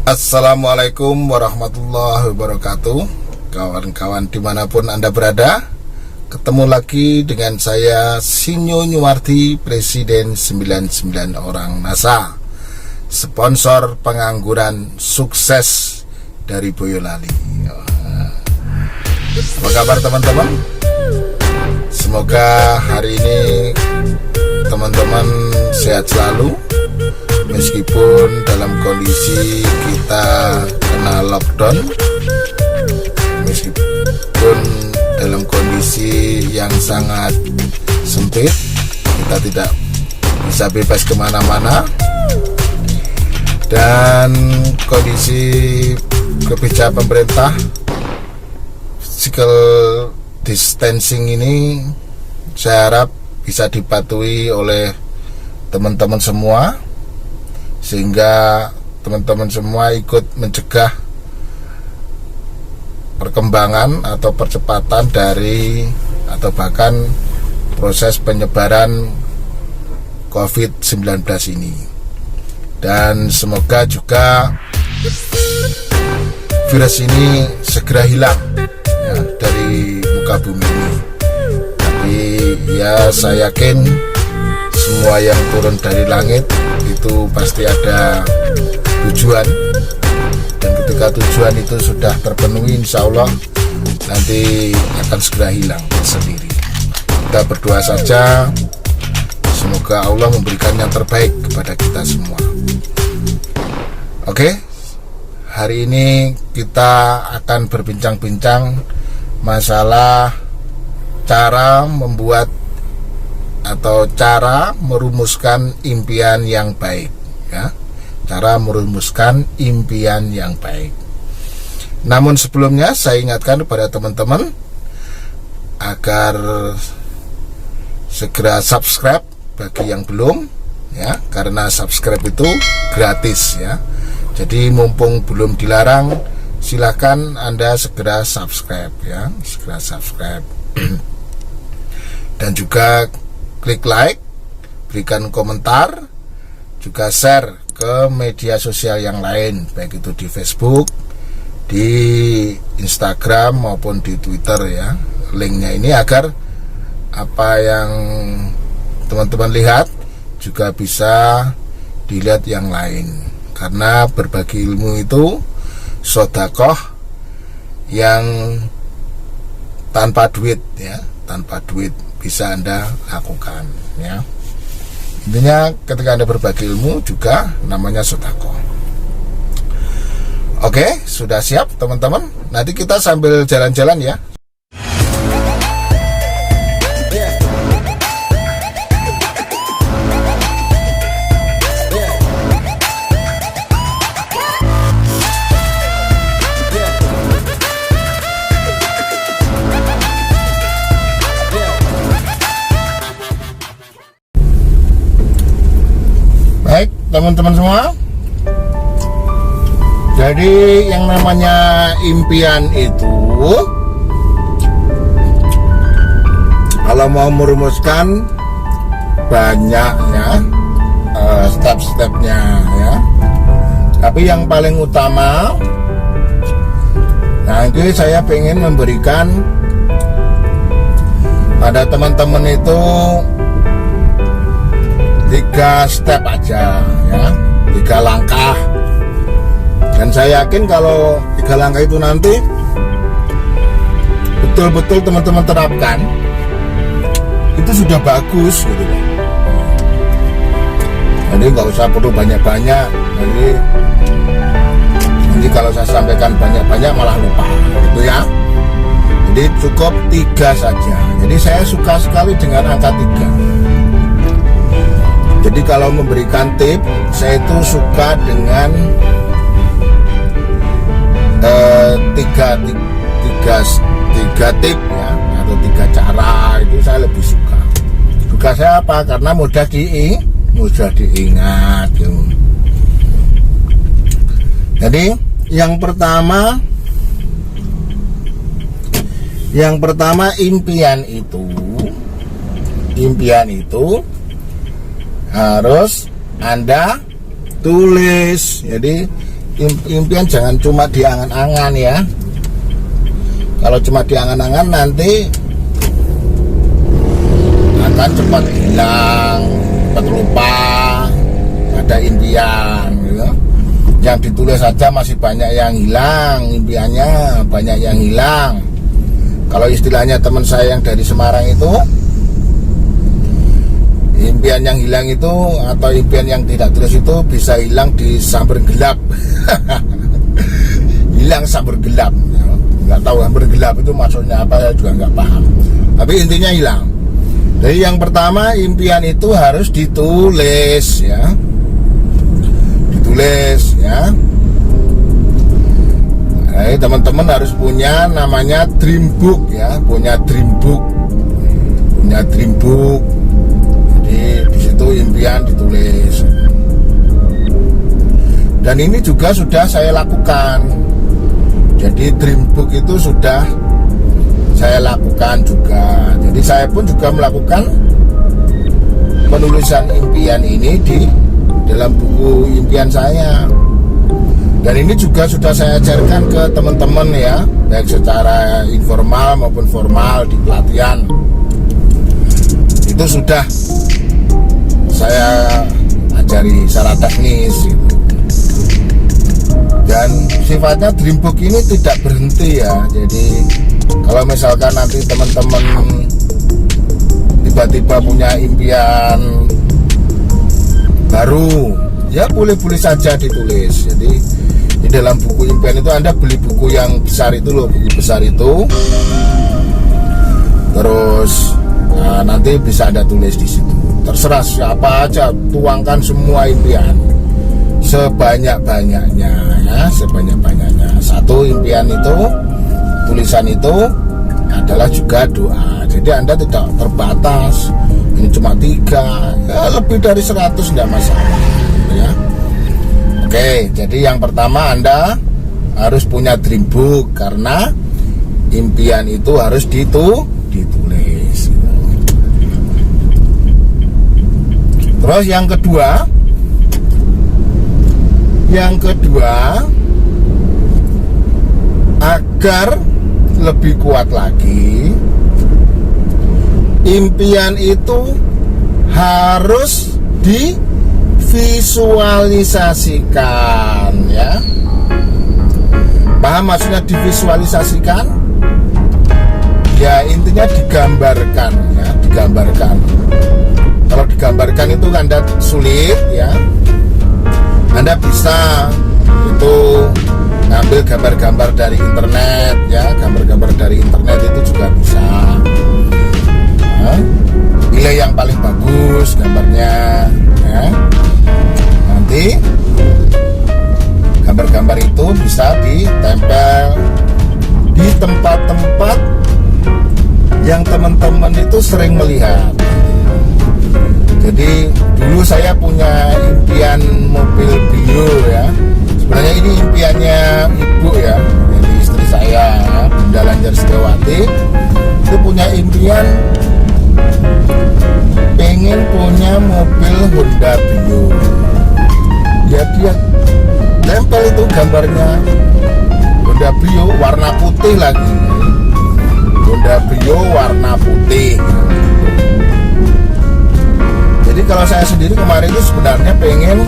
Assalamualaikum warahmatullahi wabarakatuh. Kawan-kawan dimanapun Anda berada, ketemu lagi dengan saya Sinyo Nyumardi, Presiden 99 orang NASA, sponsor pengangguran sukses dari Boyolali. Apa kabar teman-teman? Semoga hari ini teman-teman sehat selalu, meskipun dalam kondisi kita kena lockdown, meskipun dalam kondisi yang sangat sempit, kita tidak bisa bebas kemana-mana, dan kondisi kebijakan pemerintah physical distancing ini saya harap bisa dipatuhi oleh teman-teman semua, sehingga teman-teman semua ikut mencegah perkembangan atau percepatan dari atau bahkan proses penyebaran COVID-19 ini. Dan semoga juga virus ini segera hilang ya, dari muka bumi ini. Tapi ya saya yakin semua yang turun dari langit itu pasti ada tujuan, dan ketika tujuan itu sudah terpenuhi, insya Allah nanti akan segera hilang sendiri. Kita berdoa saja, semoga Allah memberikan yang terbaik kepada kita semua. Oke, hari ini kita akan berbincang-bincang masalah cara membuat atau cara merumuskan impian yang baik ya. Cara merumuskan impian yang baik. Namun sebelumnya saya ingatkan kepada teman-teman agar segera subscribe bagi yang belum ya, karena subscribe itu gratis ya. Jadi mumpung belum dilarang, silakan Anda segera subscribe ya, segera subscribe. Dan juga klik like, berikan komentar, juga share ke media sosial yang lain, baik itu di Facebook, di Instagram maupun di Twitter ya. Linknya ini agar apa yang teman-teman lihat juga bisa dilihat yang lain. Karena berbagi ilmu itu sedekah yang tanpa duit ya, tanpa duit bisa Anda lakukan ya. Intinya ketika Anda berbagi ilmu juga namanya sedekah. Oke, sudah siap teman-teman? Nanti kita sambil jalan-jalan ya. Baik teman-teman semua, jadi yang namanya impian itu kalau mau merumuskan banyak ya step-stepnya ya. Tapi yang paling utama, nah ini saya pengen memberikan pada teman-teman itu 3 step aja ya, 3 langkah. Dan saya yakin kalau 3 langkah itu nanti betul-betul teman-teman terapkan, itu sudah bagus gitu kan. Jadi nggak usah perlu banyak-banyak. Nanti kalau saya sampaikan banyak-banyak malah lupa gitu ya. Jadi cukup 3 saja. Jadi saya suka sekali dengan angka 3. Jadi kalau memberikan tip, saya itu suka dengan tiga tip ya, atau 3 cara, itu saya lebih suka. Suka saya apa? Karena mudah diingat gitu. Jadi yang pertama impian itu harus Anda tulis. Jadi impian jangan cuma diangan-angan ya. Kalau cuma diangan-angan nanti akan cepat hilang, cepat lupa ada impian gitu. Yang ditulis saja masih banyak yang hilang, impiannya banyak yang hilang. Kalau istilahnya teman saya yang dari Semarang itu, impian yang hilang itu atau impian yang tidak tulis itu bisa hilang di sambar gelap. Hilang sambar gelap, nggak tahu sambar gelap itu maksudnya apa, saya juga nggak paham, tapi intinya hilang. Jadi yang pertama, impian itu harus ditulis ya, ditulis ya. Nah, teman-teman harus punya namanya dream book ya, punya dream book. Jadi di situ impian ditulis. Dan ini juga sudah saya lakukan. Jadi dream book itu sudah saya lakukan juga. Jadi saya pun juga melakukan penulisan impian ini di dalam buku impian saya. Dan ini juga sudah saya ajarkan ke teman-teman ya, baik secara informal maupun formal di pelatihan. Itu sudah saya ajari secara teknis gitu. Dan sifatnya dream book ini tidak berhenti ya. Jadi kalau misalkan nanti teman-teman tiba-tiba punya impian baru, ya boleh-boleh saja ditulis. Jadi di dalam buku impian itu Anda beli buku yang besar itu loh, buku besar itu. Terus nanti bisa Anda tulis di situ. Terserah siapa aja, tuangkan semua impian sebanyak-banyaknya ya, sebanyak-banyaknya. Satu impian itu, tulisan itu adalah juga doa. Jadi Anda tidak terbatas, ini cuma 3, ya lebih dari 100 tidak masalah ya. Oke, jadi yang pertama Anda harus punya dream book karena impian itu harus ditulis. Terus yang kedua, agar lebih kuat lagi, impian itu harus divisualisasikan ya. Paham maksudnya divisualisasikan? Ya intinya digambarkan ya, digambarkan. Kalau digambarkan itu Anda sulit ya. Anda bisa itu ngambil gambar-gambar dari internet ya, gambar-gambar dari internet itu juga bisa. Pilih yang paling bagus gambarnya ya. Nanti gambar-gambar itu bisa ditempel di tempat-tempat yang teman-teman itu sering melihat. Jadi dulu saya punya impian mobil Brio ya. Sebenarnya ini impiannya ibu ya, jadi istri saya ya, Bunda Lanjar Setiawati. Itu punya impian pengen punya mobil Honda Brio. Ya dia tempel itu gambarnya Honda Brio warna putih lagi. Honda Brio warna putih. Jadi kalau saya sendiri kemarin itu sebenarnya pengen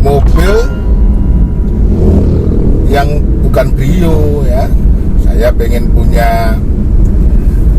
mobil yang bukan Brio ya. Saya pengen punya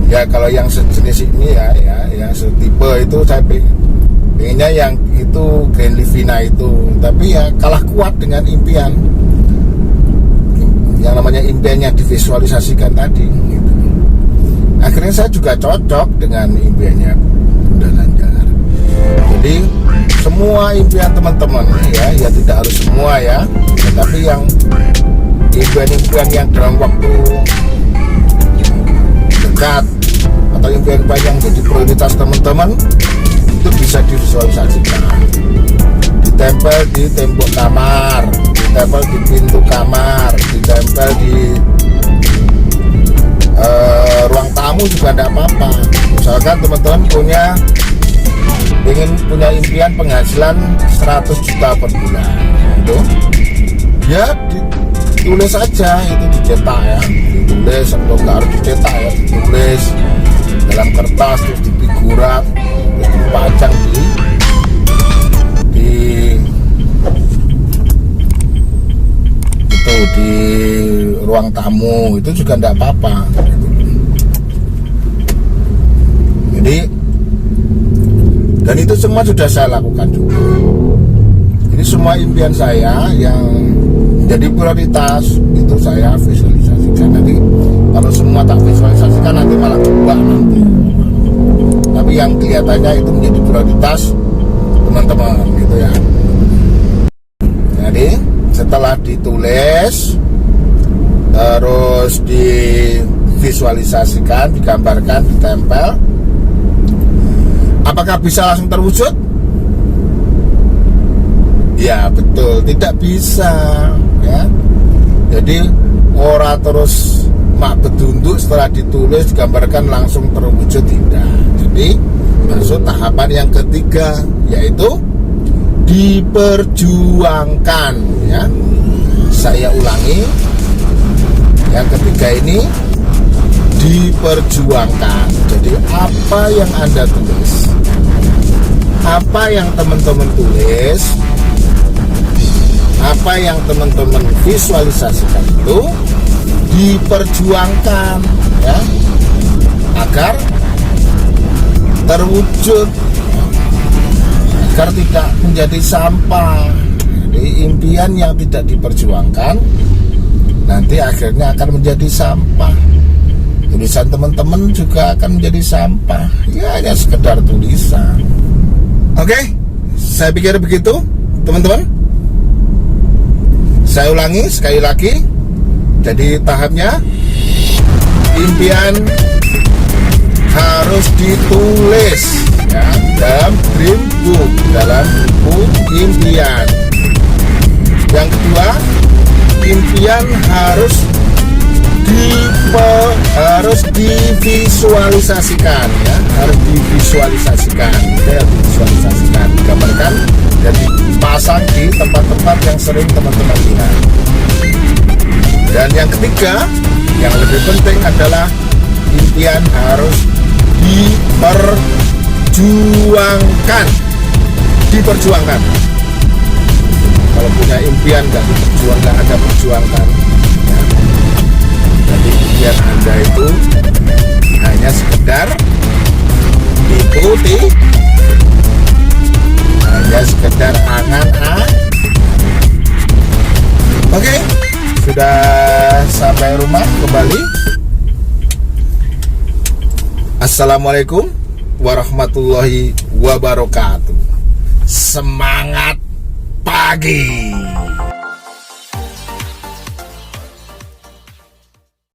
ya kalau yang sejenis ini ya yang setipe itu saya pengennya yang itu Grand Livina itu. Tapi ya kalah kuat dengan impian yang namanya impiannya divisualisasikan tadi gitu. Akhirnya saya juga cocok dengan impiannya Bunda Lanjar. Jadi semua impian teman-teman ya tidak harus semua ya, tapi yang impian-impian yang dalam waktu dekat atau impian-impian yang jadi prioritas teman-teman itu bisa divisualisasikan, ditempel di tembok kamar, ditempel di pintu kamar, ditempel di ruang tamu juga tidak apa-apa. Misalkan teman-teman ingin punya impian penghasilan 100 juta per bulan, itu ya ditulis saja, itu dicetak ya, ditulis atau nggak harus dicetak ya, ditulis dalam kertas terus dipigurat, dipajang di ruang tamu, itu juga enggak apa-apa. Jadi, dan itu semua sudah saya lakukan juga. Jadi semua impian saya yang menjadi prioritas itu saya visualisasikan. Nanti kalau semua tak visualisasikan nanti malah berubah nanti. Tapi yang kelihatannya itu menjadi prioritas teman-teman gitu ya. Jadi setelah ditulis, terus divisualisasikan, digambarkan, ditempel, apakah bisa langsung terwujud? Ya betul, tidak bisa ya. Jadi ora terus mak bedunduk setelah ditulis digambarkan langsung terwujud, tidak. Jadi masuk tahapan yang ketiga, yaitu diperjuangkan ya. Saya ulangi, yang ketiga ini diperjuangkan. Jadi apa yang Anda tulis, apa yang teman-teman tulis, apa yang teman-teman visualisasikan itu diperjuangkan ya, agar terwujud, agar tidak menjadi sampah. Jadi impian yang tidak diperjuangkan nanti akhirnya akan menjadi sampah. Tulisan teman-teman juga akan menjadi sampah. Ya hanya sekedar tulisan. Oke, saya pikir begitu teman-teman. Saya ulangi sekali lagi. Jadi tahapnya, impian harus ditulis ya, dalam dream book, dalam buku impian. Yang kedua, impian harus divisualisasikan ya, harus divisualisasikan, digambarkan dan dipasang di tempat-tempat yang sering teman-teman lihat. Dan yang ketiga, yang lebih penting adalah impian harus diperjuangkan. Kalau punya impian nggak diperjuangkan, Anda perjuangkan ya. Jadi impian Anda itu hanya sekedar diikuti, hanya sekedar angan-angan. Oke, sudah sampai rumah kembali. Assalamualaikum warahmatullahi wabarakatuh. Semangat pagi.